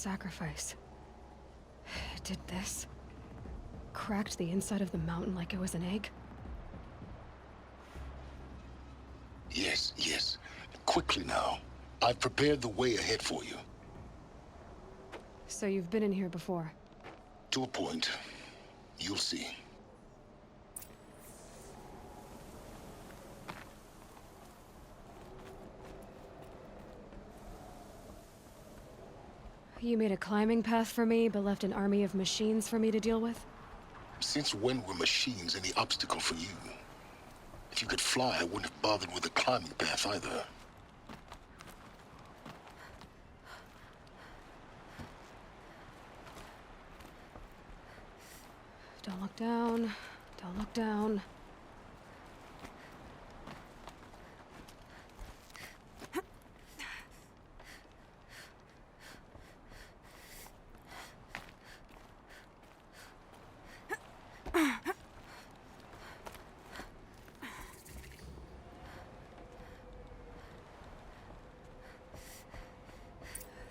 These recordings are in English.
sacrifice. It did this. Cracked the inside of the mountain like it was an egg. Yes, yes. Quickly now. I've prepared the way ahead for you. So you've been in here before? To a point. You'll see. You made a climbing path for me, but left an army of machines for me to deal with? Since when were machines any obstacle for you? If you could fly, I wouldn't have bothered with a climbing path either. Don't look down. Don't look down.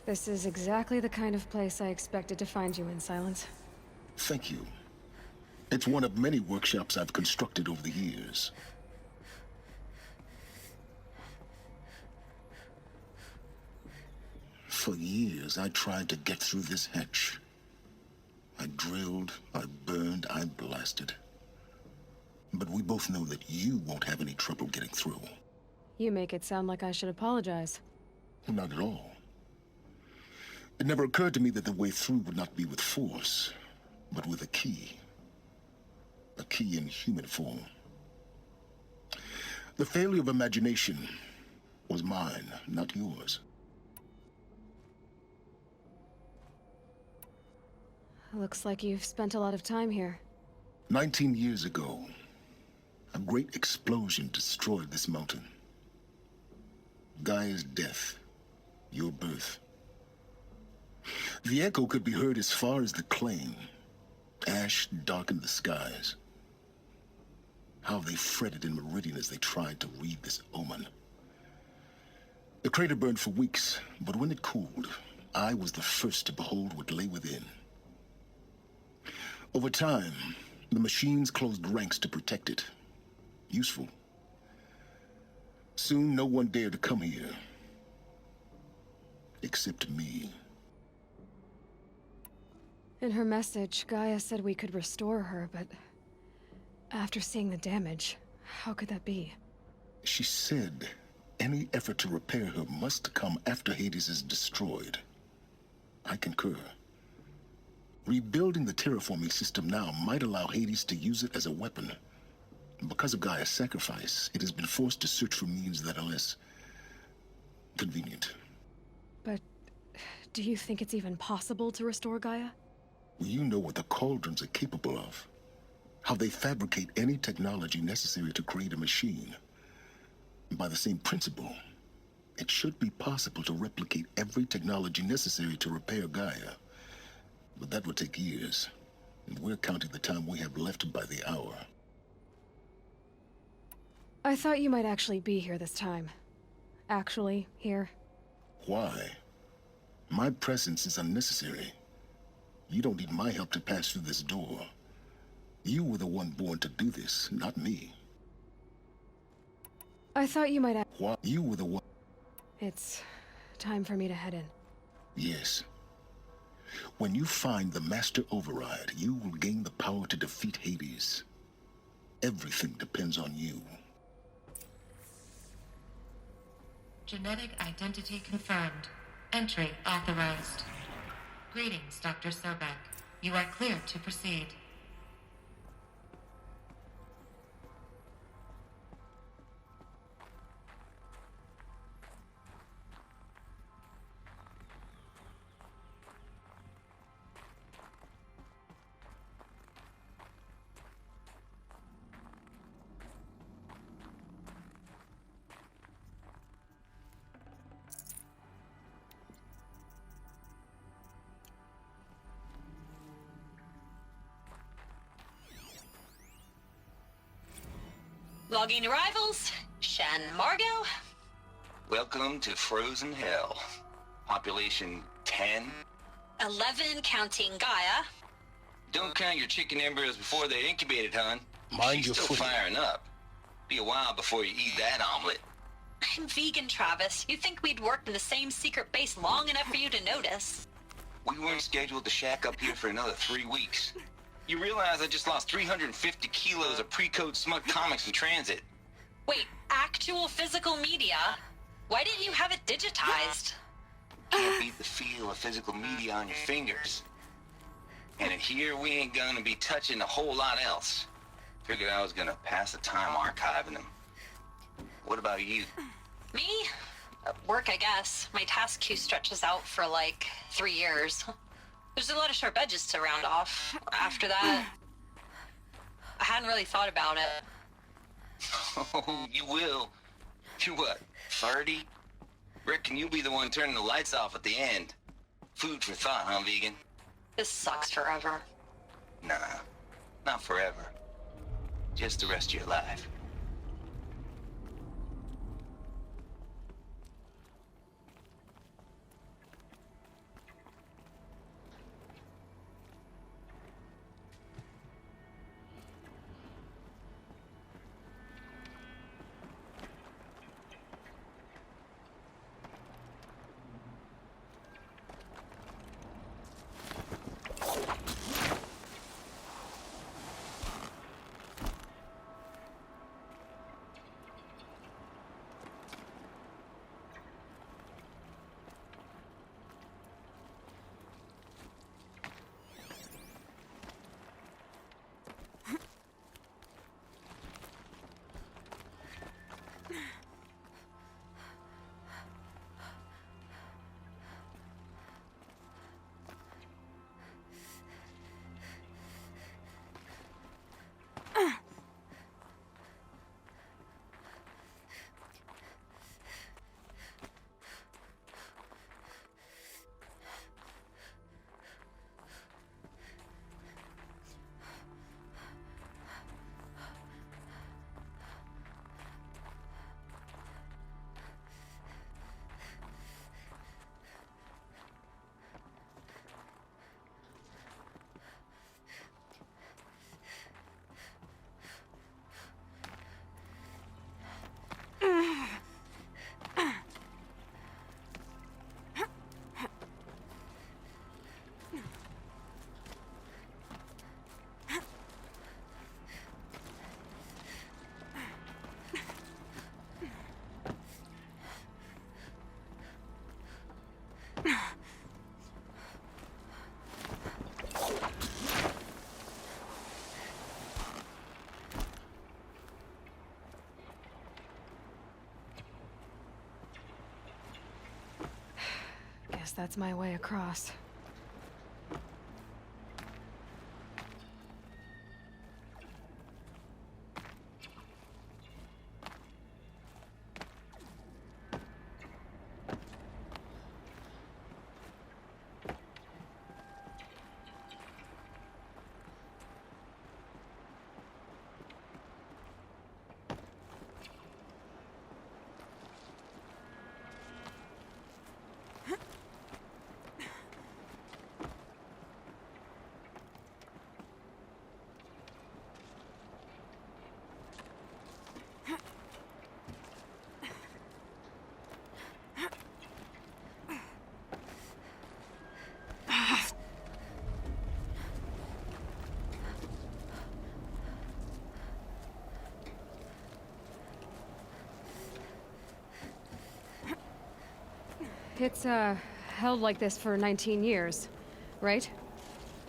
This is exactly the kind of place I expected to find you in, Silence. Thank you. It's one of many workshops I've constructed over the years. For years, I tried to get through this hatch. I drilled, I burned, I blasted. But we both know that you won't have any trouble getting through. You make it sound like I should apologize. Not at all. It never occurred to me that the way through would not be with force, but with a key. A key in human form. The failure of imagination was mine, not yours. Looks like you've spent a lot of time here. 19 years ago, a great explosion destroyed this mountain. Gaia's death, your birth. The echo could be heard as far as the claim. Ash darkened the skies. How they fretted in Meridian as they tried to read this omen. The crater burned for weeks, but when it cooled, I was the first to behold what lay within. Over time, the machines closed ranks to protect it. Useful. Soon, no one dared to come here. Except me. In her message, Gaia said we could restore her, but after seeing the damage, how could that be? She said any effort to repair her must come after Hades is destroyed. I concur. Rebuilding the terraforming system now might allow Hades to use it as a weapon. Because of Gaia's sacrifice, it has been forced to search for means that are less convenient. But do you think it's even possible to restore Gaia? You know what the Cauldrons are capable of. How they fabricate any technology necessary to create a machine. By the same principle, it should be possible to replicate every technology necessary to repair Gaia. But that would take years, and we're counting the time we have left by the hour. I thought you might actually be here this time. Actually, here. Why? My presence is unnecessary. You don't need my help to pass through this door. You were the one born to do this, not me. I thought you might. Why? You were the one. It's time for me to head in. Yes. When you find the Master Override, you will gain the power to defeat Hades. Everything depends on you. Genetic identity confirmed. Entry authorized. Greetings, Dr. Sobek. You are clear to proceed. Logging arrivals. Shan Margot. Welcome to Frozen Hell. Population 10, 11 counting Gaia. Don't count your chicken embryos before they're incubated, hon. Mind She's your still footing. firing up. Be a while before you eat that omelet. I'm vegan, Travis. You think we'd worked in the same secret base long enough for you to notice? We weren't scheduled to shack up here for another 3 weeks. You realize I just lost 350 kilos of pre-code smug comics in transit. Wait, actual physical media? Why didn't you have it digitized? Can't beat the feel of physical media on your fingers. And in here, we ain't gonna be touching a whole lot else. Figured I was gonna pass the time archiving them. What about you? Me? Work, I guess. My task queue stretches out for like 3 years. There's a lot of sharp edges to round off. After that, I hadn't really thought about it. Oh, you will. You what, 30? Reckon you'll be the one turning the lights off at the end. Food for thought, huh, vegan? This sucks forever. Nah, not forever. Just the rest of your life. Guess that's my way across. It's, held like this for 19 years, right?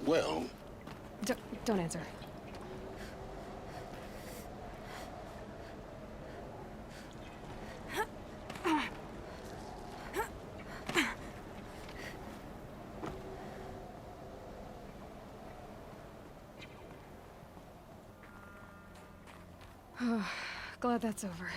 Well, Don't answer. Glad that's over.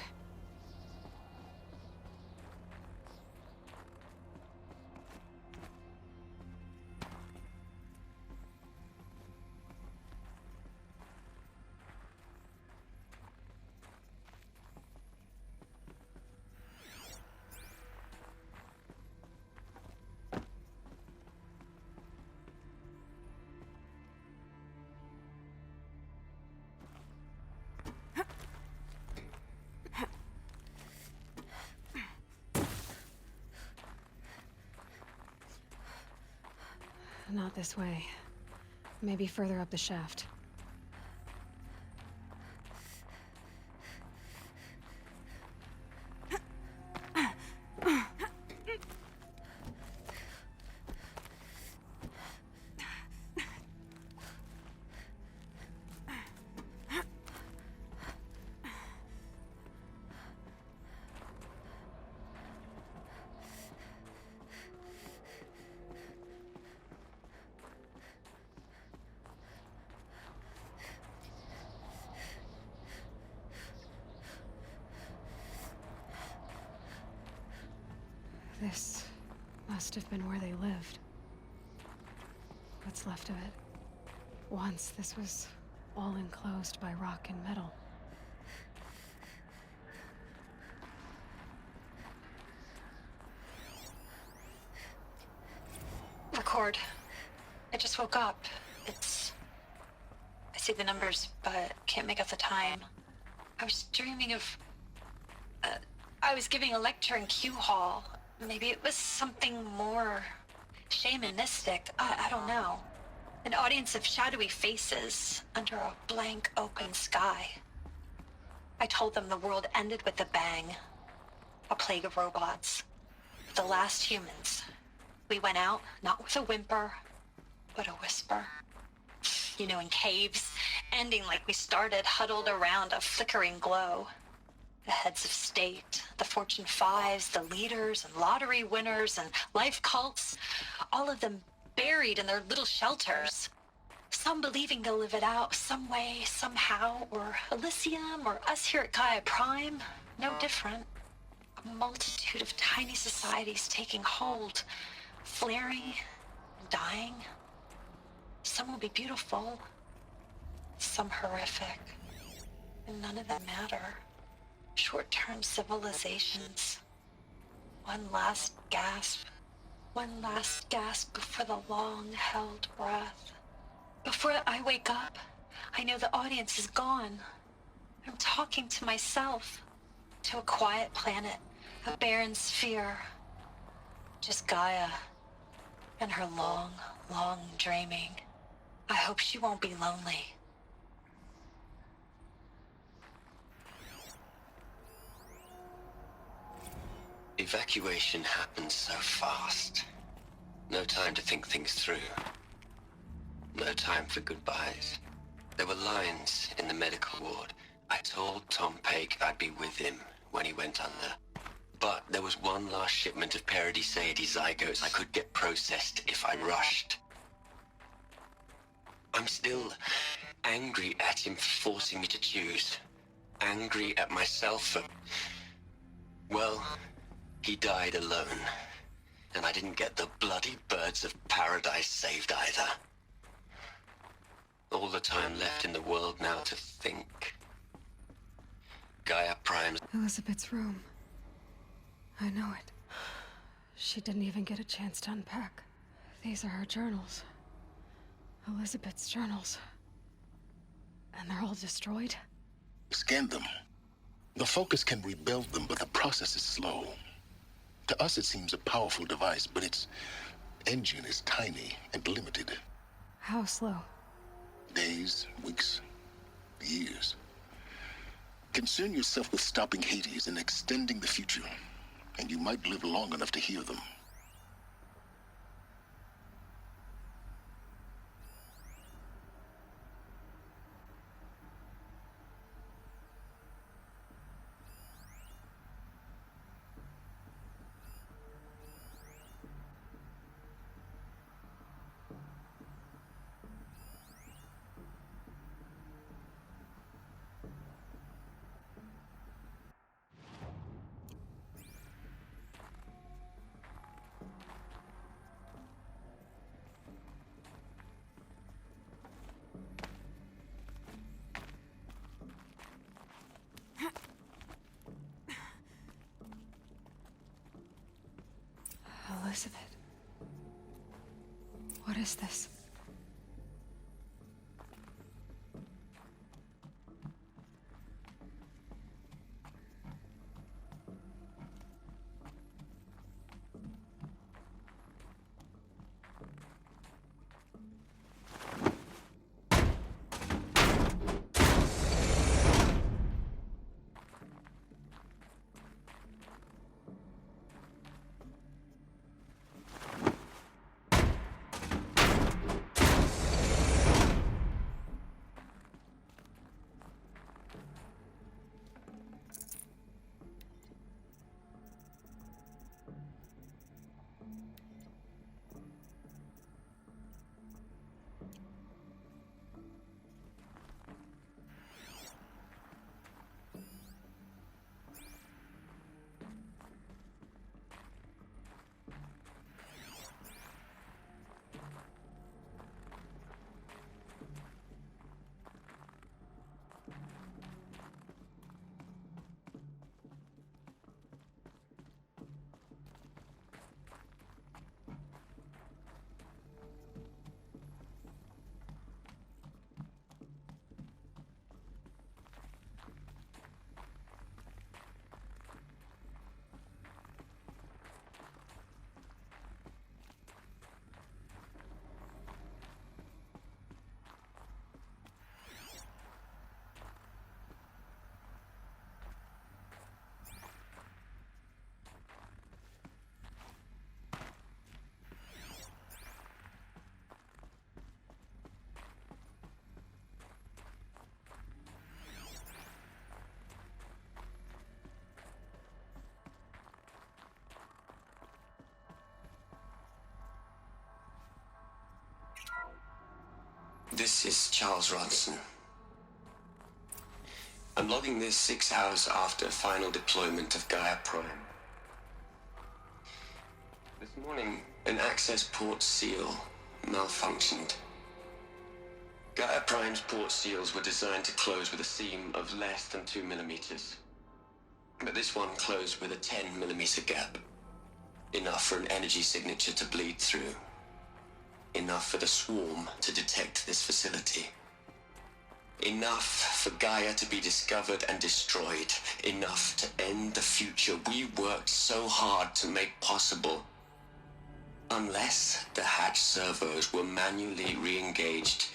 Not this way. Maybe further up the shaft. This must have been where they lived. What's left of it. Once, this was all enclosed by rock and metal. Record. I just woke up. I see the numbers, but can't make out the time. I was dreaming of... I was giving a lecture in Q Hall. Maybe it was something more shamanistic. I don't know. An audience of shadowy faces under a blank open sky. I told them the world ended with a bang. A plague of robots. The last humans. We went out, not with a whimper, but a whisper. You know, in caves, ending like we started, huddled around a flickering glow. The heads of state, the Fortune 5s, the leaders and lottery winners and life cults, all of them buried in their little shelters. Some believing they'll live it out some way, somehow, or Elysium, or us here at Gaia Prime, no different. A multitude of tiny societies taking hold, flaring, dying. Some will be beautiful, some horrific, and none of them matter. Short-term civilizations. One last gasp before the long-held breath. Before I wake up, I know the audience is gone. I'm talking to myself, to a quiet planet, a barren sphere. Just Gaia and her long, long dreaming. I hope she won't be lonely. Evacuation happened so fast. No time to think things through. No time for goodbyes. There were lines in the medical ward. I told Tom Paik I'd be with him when he went under. But there was one last shipment of Paradis-Sade zygotes I could get processed if I rushed. I'm still angry at him for forcing me to choose. Angry at myself for... well... he died alone, and I didn't get the bloody birds of paradise saved either. All the time left in the world now to think. Gaia Prime's... Elizabeth's room. I know it. She didn't even get a chance to unpack. These are her journals. Elizabeth's journals. And they're all destroyed? Scan them. The Focus can rebuild them, but the process is slow. To us, it seems a powerful device, but its engine is tiny and limited. How slow? Days, weeks, years. Concern yourself with stopping Hades and extending the future, and you might live long enough to hear them. Elizabeth. What is this? This is Charles Ronson. I'm logging this 6 hours after final deployment of Gaia Prime. This morning, an access port seal malfunctioned. Gaia Prime's port seals were designed to close with a seam of less than 2 millimeters. But this one closed with a 10 millimeter gap. Enough for an energy signature to bleed through. Enough for the swarm to detect this facility. Enough for Gaia to be discovered and destroyed. Enough to end the future we worked so hard to make possible. Unless the hatch servos were manually re-engaged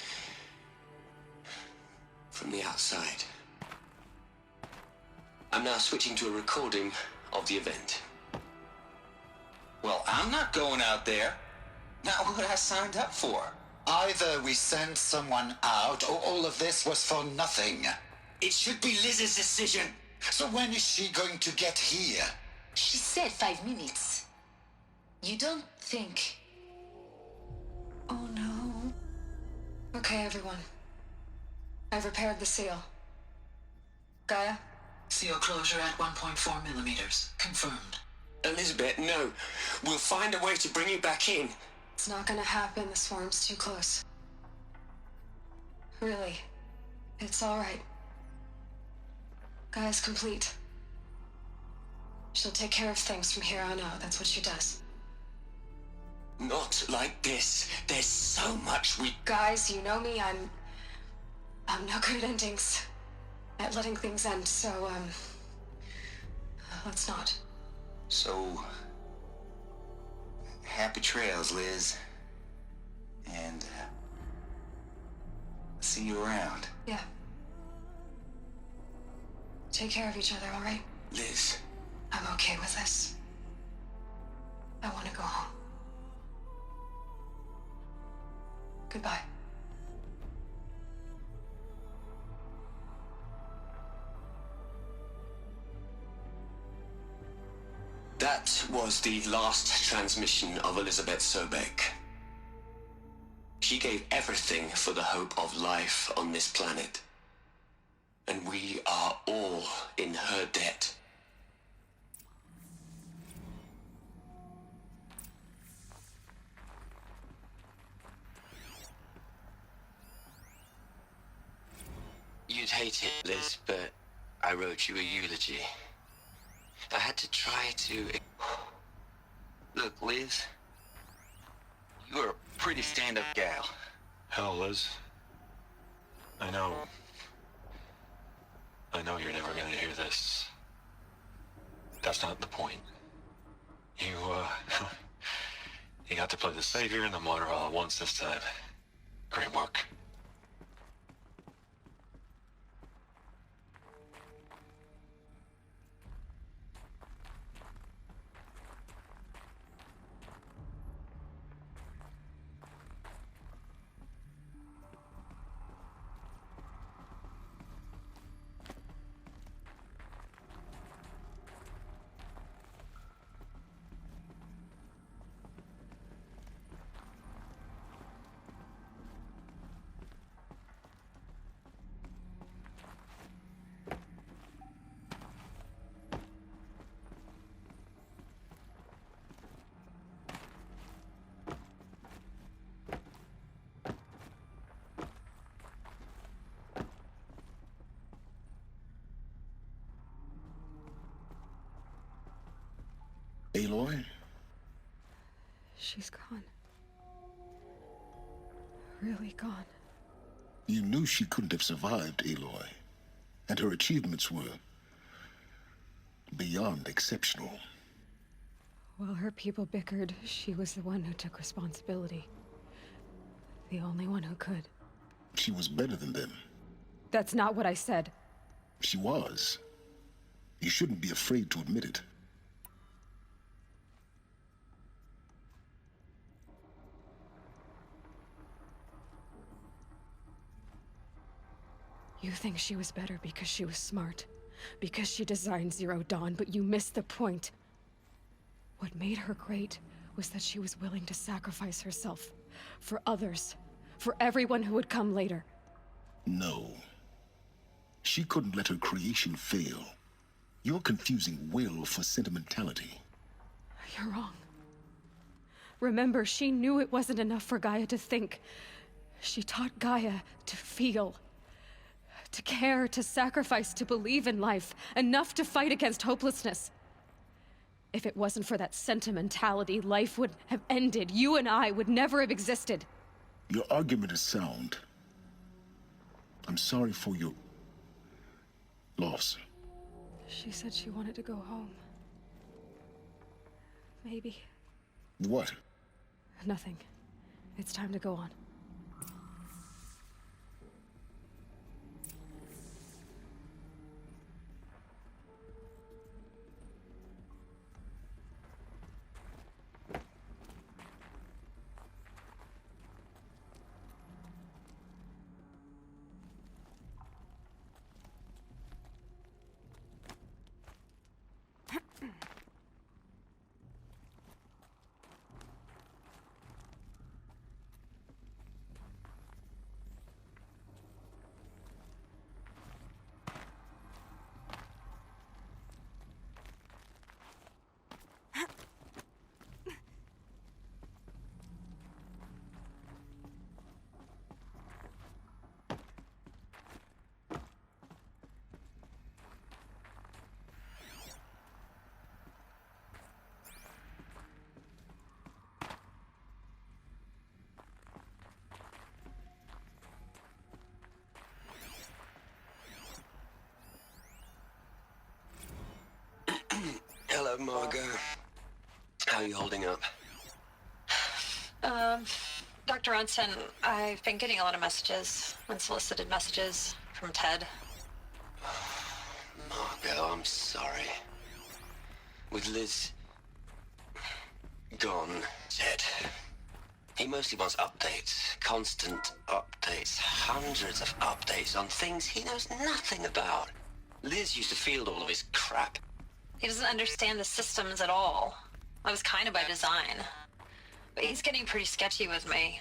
from the outside. I'm now switching to a recording of the event. Well, I'm not going out there. Not what I signed up for. Either we send someone out, or all of this was for nothing. It should be Liz's decision. So when is she going to get here? She said 5 minutes. You don't think... Oh no. Okay, everyone. I've repaired the seal. Gaia? Seal closure at 1.4 millimeters. Confirmed. Elizabeth, no. We'll find a way to bring you back in. It's not gonna happen. The swarm's too close. Really. It's alright. Gaia's complete. She'll take care of things from here on out. That's what she does. Not like this. There's so much we... Guys, you know me. I'm no good at endings. At letting things end, so, let's not. So, happy trails, Liz. And, see you around. Yeah. Take care of each other, alright? Liz. I'm okay with this. I want to go home. Goodbye. That was the last transmission of Elizabeth Sobek. She gave everything for the hope of life on this planet. And we are all in her debt. You'd hate it, Liz, but I wrote you a eulogy. I had to try to... Look, Liz. You're a pretty stand-up gal. Hell, Liz. I know you're never gonna hear this. That's not the point. You, you got to play the savior and the martyr all at once this time. Great work. Aloy? She's gone. Really gone. You knew she couldn't have survived, Aloy. And her achievements were beyond exceptional. While her people bickered, she was the one who took responsibility. The only one who could. She was better than them. That's not what I said. She was. You shouldn't be afraid to admit it. You think she was better because she was smart, because she designed Zero Dawn, but you missed the point. What made her great was that she was willing to sacrifice herself for others, for everyone who would come later. No. She couldn't let her creation fail. You're confusing will for sentimentality. You're wrong. Remember, she knew it wasn't enough for Gaia to think. She taught Gaia to feel. To care, to sacrifice, to believe in life. Enough to fight against hopelessness. If it wasn't for that sentimentality, life would have ended. You and I would never have existed. Your argument is sound. I'm sorry for your loss. She said she wanted to go home. Maybe. What? Nothing. It's time to go on. Hello, Margot. How are you holding up? Dr. Ronson, I've been getting a lot of messages, unsolicited messages from Ted. Margot, I'm sorry. With Liz gone, Ted, he mostly wants updates, constant updates, hundreds of updates on things he knows nothing about. Liz used to field all of his crap. He doesn't understand the systems at all. That was kind of by design. But he's getting pretty sketchy with me.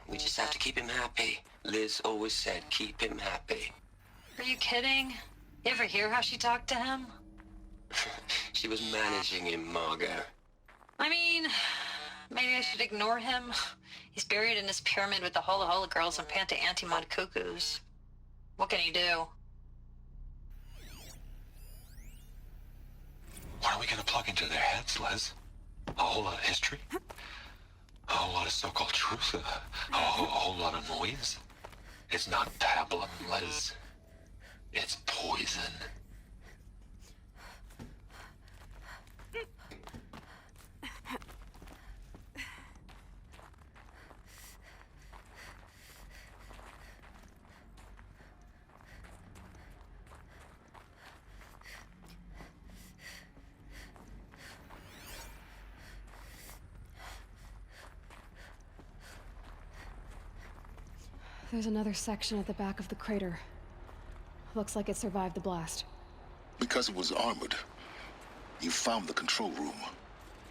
We just have to keep him happy. Liz always said, keep him happy. Are you kidding? You ever hear how she talked to him? She was managing him, Margot. I mean, maybe I should ignore him. He's buried in his pyramid with the Hola Hola girls and Panta Antimod cuckoos. What can he do? What are we gonna plug into their heads, Liz? A whole lot of history? A whole lot of so-called truth? A whole lot of noise? It's not pablum, Liz. It's poison. There's another section at the back of the crater. Looks like it survived the blast. Because it was armored, you found the control room.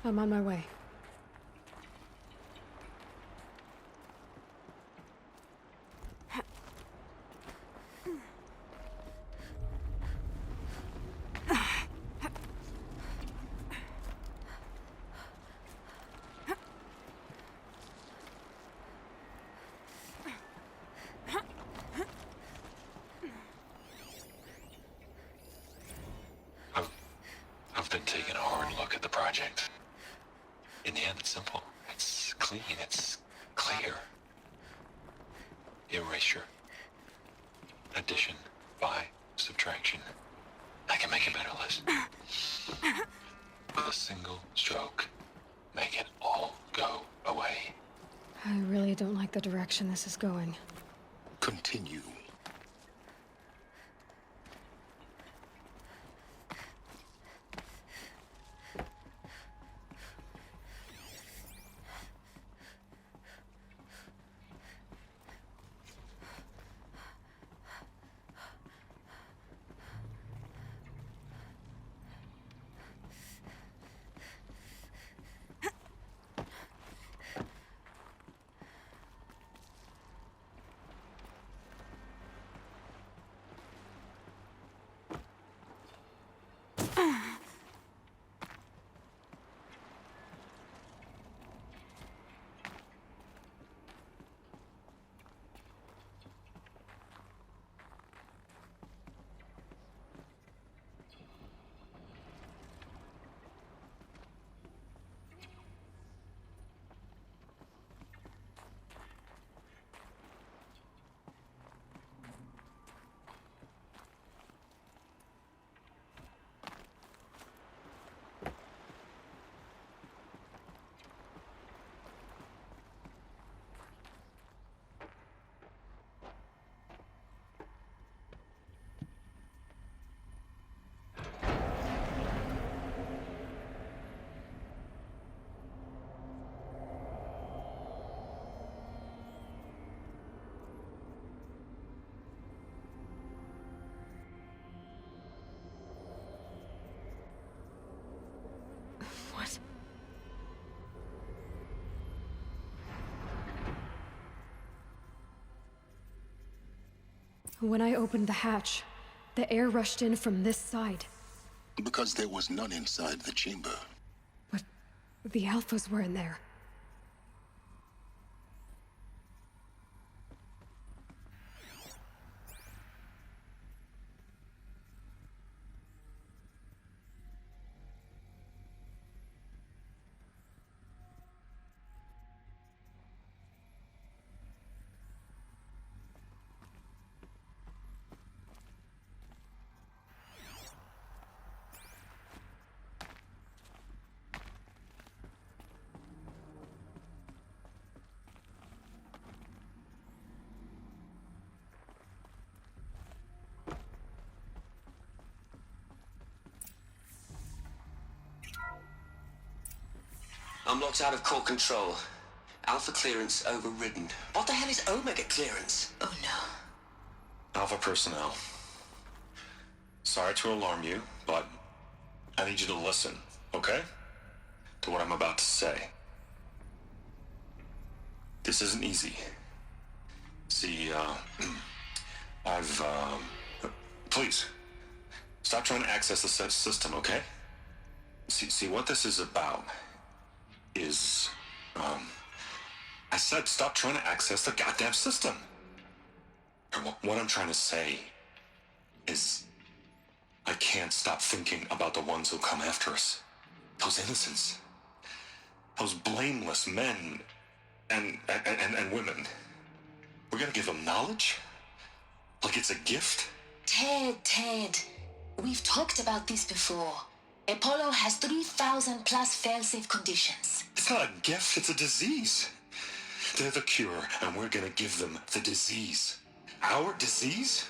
I'm on my way. I've been taking a hard look at the project. In the end, it's simple. It's clean. It's clear. Erasure. Addition. By. Subtraction. I can make a better list. With a single stroke, make it all go away. I really don't like the direction this is going. Continue. What? When I opened the hatch, the air rushed in from this side. Because there was none inside the chamber. But the Alphas were in there. I'm locked out of core control. Alpha clearance overridden. What the hell is Omega clearance? Oh no. Alpha personnel. Sorry to alarm you, but I need you to listen, okay? To what I'm about to say. This isn't easy. See, please, stop trying to access the system, okay? See, what this is about is, I said stop trying to access the goddamn system. And what I'm trying to say is, I can't stop thinking about the ones who come after us. Those innocents. Those blameless men and women. We're gonna give them knowledge? Like it's a gift? Ted. We've talked about this before. Apollo has 3,000 plus fail-safe conditions. It's not a gift, it's a disease. They're the cure, and we're gonna give them the disease. Our disease?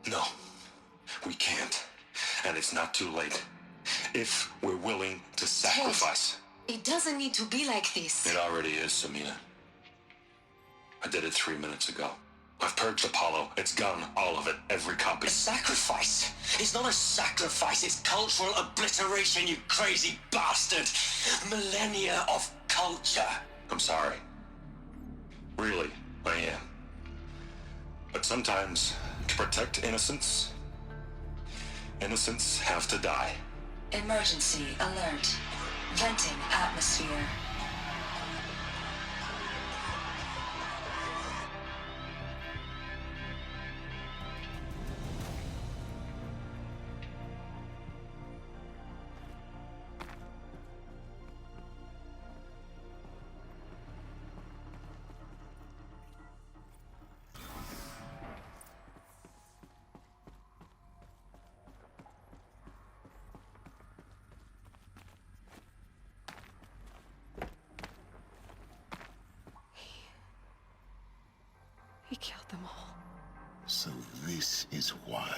No, we can't. And it's not too late. If we're willing to sacrifice. Ted, it doesn't need to be like this. It already is, Samina. I did it 3 minutes ago. I've purged Apollo. It's gone, all of it, every copy. A sacrifice? It's not a sacrifice, it's cultural obliteration, you crazy bastard! Millennia of culture! I'm sorry. Really, I am. But sometimes, to protect innocence, innocents have to die. Emergency alert. Venting atmosphere. He killed them all. So this is why.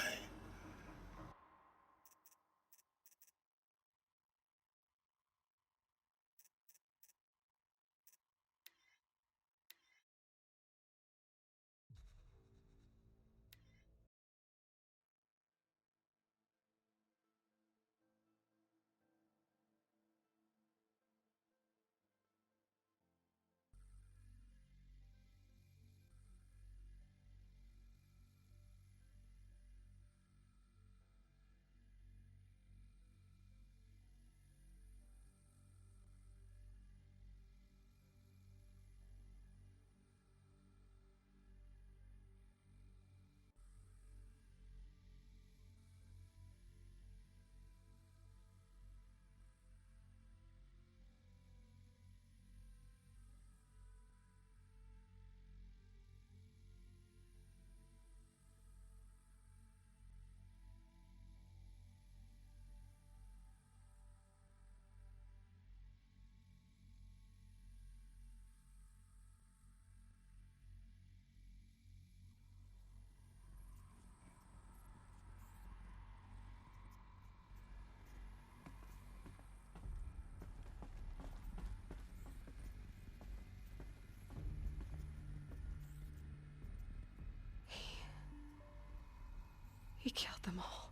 killed them all.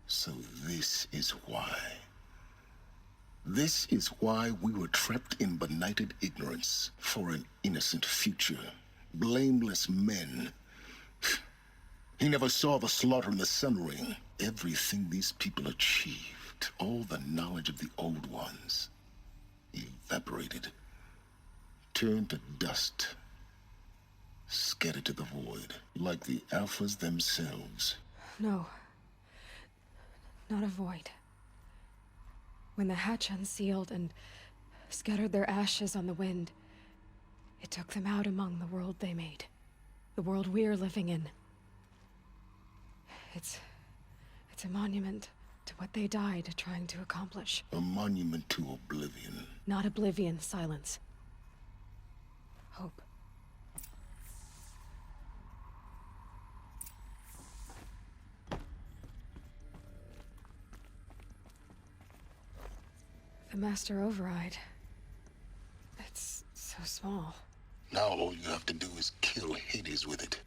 So this is why. This is why we were trapped in benighted ignorance for an innocent future. Blameless men. He never saw the slaughter in the Sun Ring. Everything these people achieved, all the knowledge of the old ones, evaporated, turned to dust, scattered to the void, like the Alphas themselves. No. Not a void. When the hatch unsealed and scattered their ashes on the wind, it took them out among the world they made. The world we're living in. It's a monument to what they died trying to accomplish. A monument to oblivion. Not oblivion, silence. Hope. The Master Override. It's so small. Now all you have to do is kill Hades with it.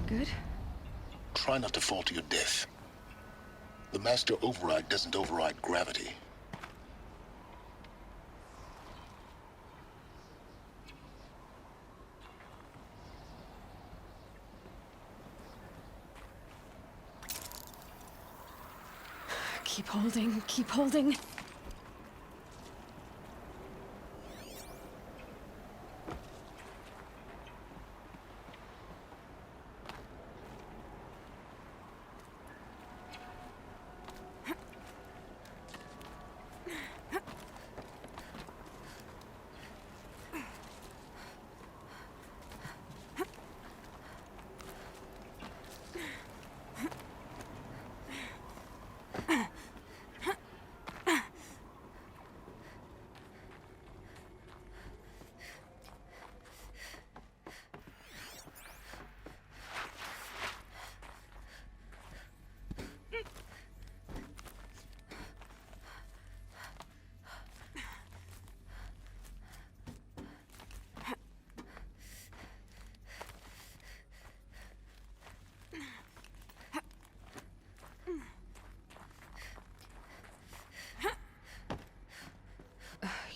Good? Try not to fall to your death. The Master Override doesn't override gravity. Keep holding, keep holding.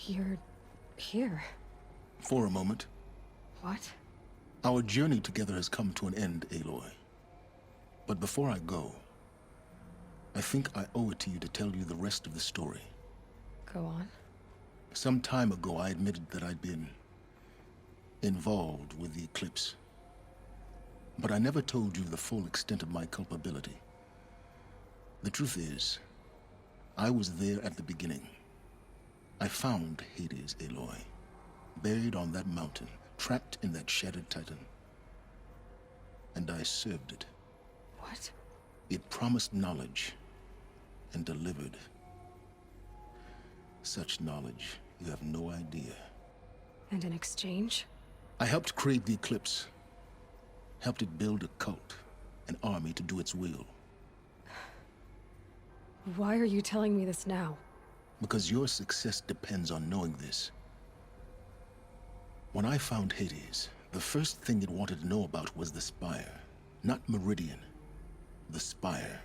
You're here. For a moment. What? Our journey together has come to an end, Aloy. But before I go, I think I owe it to you to tell you the rest of the story. Go on. Some time ago, I admitted that I'd been involved with the Eclipse. But I never told you the full extent of my culpability. The truth is, I was there at the beginning. I found Hades, Aloy, buried on that mountain, trapped in that shattered titan. And I served it. What? It promised knowledge and delivered. Such knowledge, you have no idea. And in exchange? I helped create the Eclipse. Helped it build a cult, an army to do its will. Why are you telling me this now? Because your success depends on knowing this. When I found Hades, the first thing it wanted to know about was the Spire. Not Meridian. The Spire.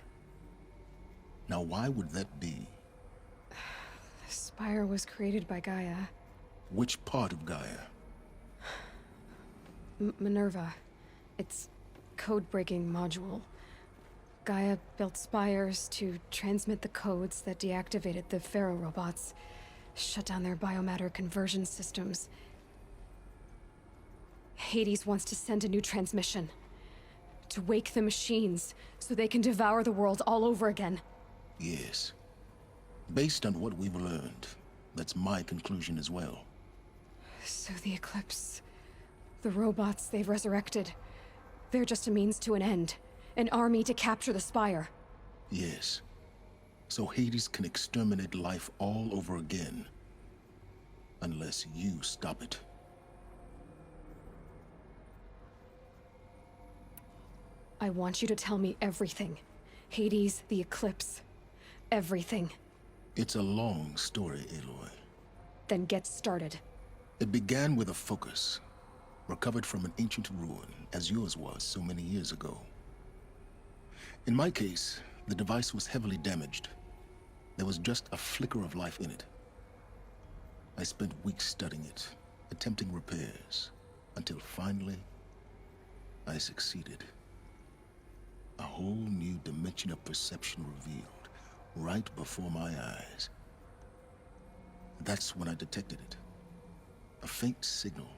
Now why would that be? The Spire was created by Gaia. Which part of Gaia? Minerva. Its code-breaking module. Gaia built spires to transmit the codes that deactivated the Pharaoh robots, shut down their biomatter conversion systems. Hades wants to send a new transmission. To wake the machines, so they can devour the world all over again. Yes. Based on what we've learned, that's my conclusion as well. So the Eclipse... the robots they've resurrected... They're just a means to an end. An army to capture the Spire. Yes. So Hades can exterminate life all over again. Unless you stop it. I want you to tell me everything. Hades, the Eclipse. Everything. It's a long story, Aloy. Then get started. It began with a focus. Recovered from an ancient ruin, as yours was so many years ago. In my case, the device was heavily damaged. There was just a flicker of life in it. I spent weeks studying it, attempting repairs, until finally, I succeeded. A whole new dimension of perception revealed, right before my eyes. That's when I detected it. A faint signal.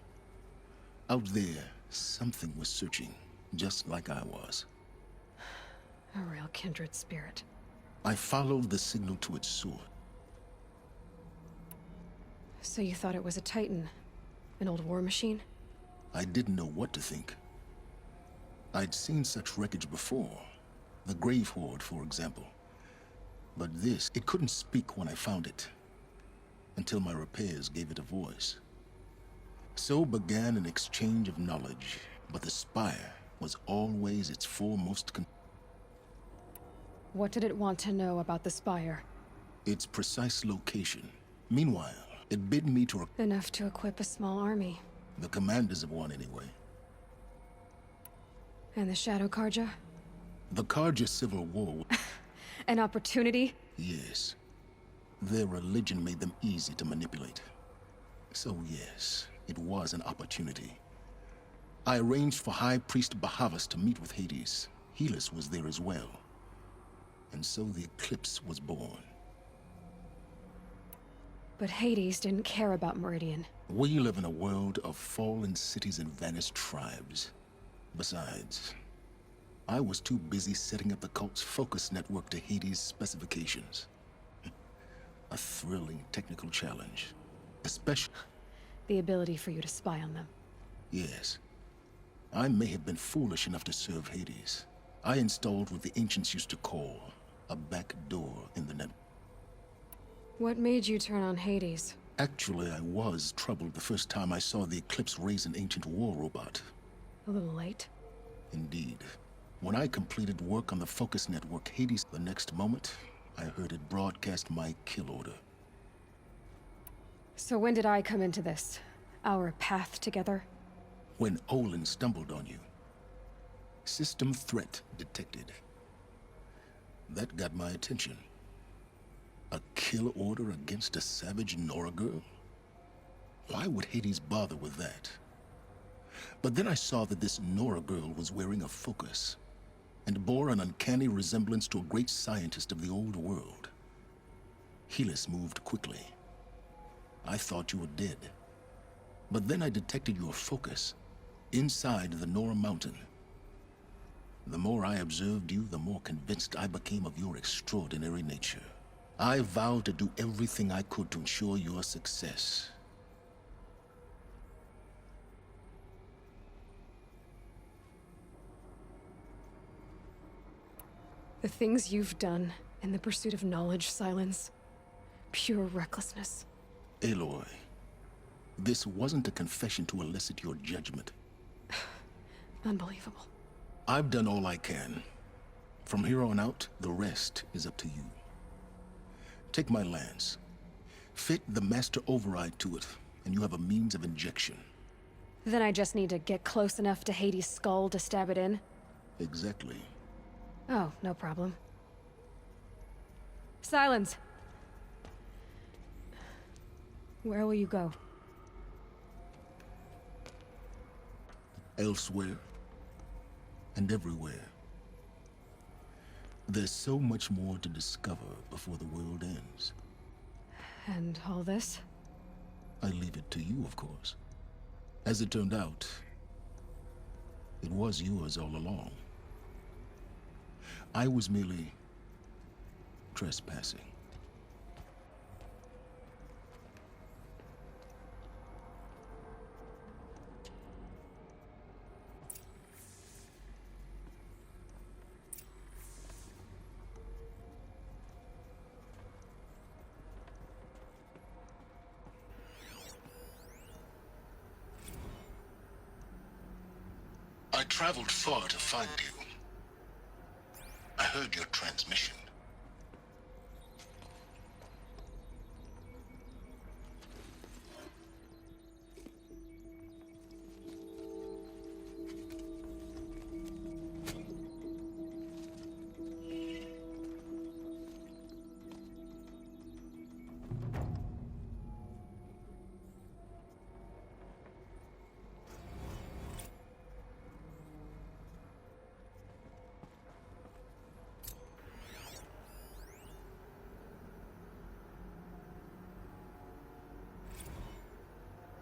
Out there, something was searching, just like I was. A real kindred spirit. I followed the signal to its source. So you thought it was a Titan? An old war machine? I didn't know what to think. I'd seen such wreckage before. The Grave Horde, for example. But this, it couldn't speak when I found it. Until my repairs gave it a voice. So began an exchange of knowledge, but the Spire was always its foremost What did it want to know about the Spire? its precise location. Meanwhile, it bid me to Enough to equip a small army. the commanders of one anyway. And the Shadow Karja? The Karja Civil War. An opportunity? Yes. Their religion made them easy to manipulate. So yes, it was an opportunity. I arranged for High Priest Bahavas to meet with Hades. Helis was there as well. And so the Eclipse was born. But Hades didn't care about Meridian. We live in a world of fallen cities and vanished tribes. Besides, I was too busy setting up the cult's focus network to Hades' specifications. A thrilling technical challenge. Especially... The ability for you to spy on them. Yes. I may have been foolish enough to serve Hades. I installed what the ancients used to call a back door in the net. What made you turn on Hades? Actually, I was troubled the first time I saw the Eclipse raise an ancient war robot. A little late? Indeed. When I completed work on the focus network, Hades, the next moment, I heard it broadcast my kill order. So when did I come into this? Our path together? When Olin stumbled on you. System threat detected. That got my attention. A kill order against a savage Nora girl? Why would Hades bother with that? But then I saw that this Nora girl was wearing a focus, and bore an uncanny resemblance to a great scientist of the old world. Helis moved quickly. I thought you were dead. But then I detected your focus, inside the Nora Mountain. The more I observed you, the more convinced I became of your extraordinary nature. I vowed to do everything I could to ensure your success. The things you've done in the pursuit of knowledge, Silence. Pure recklessness. Aloy, this wasn't a confession to elicit your judgment. Unbelievable. I've done all I can. From here on out, the rest is up to you. Take my lance. Fit the master override to it, and you have a means of injection. Then I just need to get close enough to Hades' skull to stab it in? Exactly. Oh, no problem. Silence! Where will you go? Elsewhere. And everywhere. There's so much more to discover before the world ends. And all this? I leave it to you, of course. As it turned out, it was yours all along. I was merely trespassing. I traveled far to find you. I heard your transmission.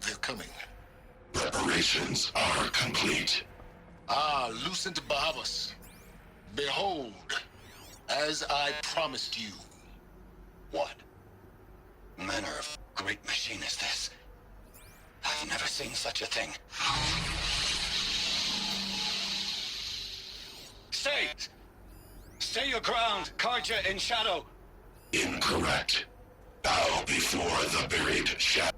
They're coming. Preparations are complete. Ah, Lucent Bahavas. Behold, as I promised you. What manner of great machine is this? I've never seen such a thing. Stay! Stay your ground, Karja in shadow! Incorrect. Bow before the buried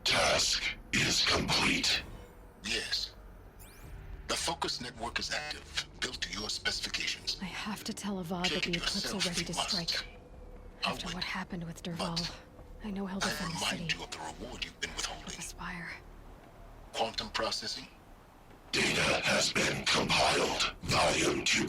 task is complete. Yes. The focus network is active, built to your specifications. I have to tell Avad that Take the it Eclipse yourself are ready if to you must. strike. I'll After wait. what happened with Derval, But I know he'll I defend the city. remind you of the reward you've been withholding. The Spire. Quantum processing? Data has been compiled. Volume 2.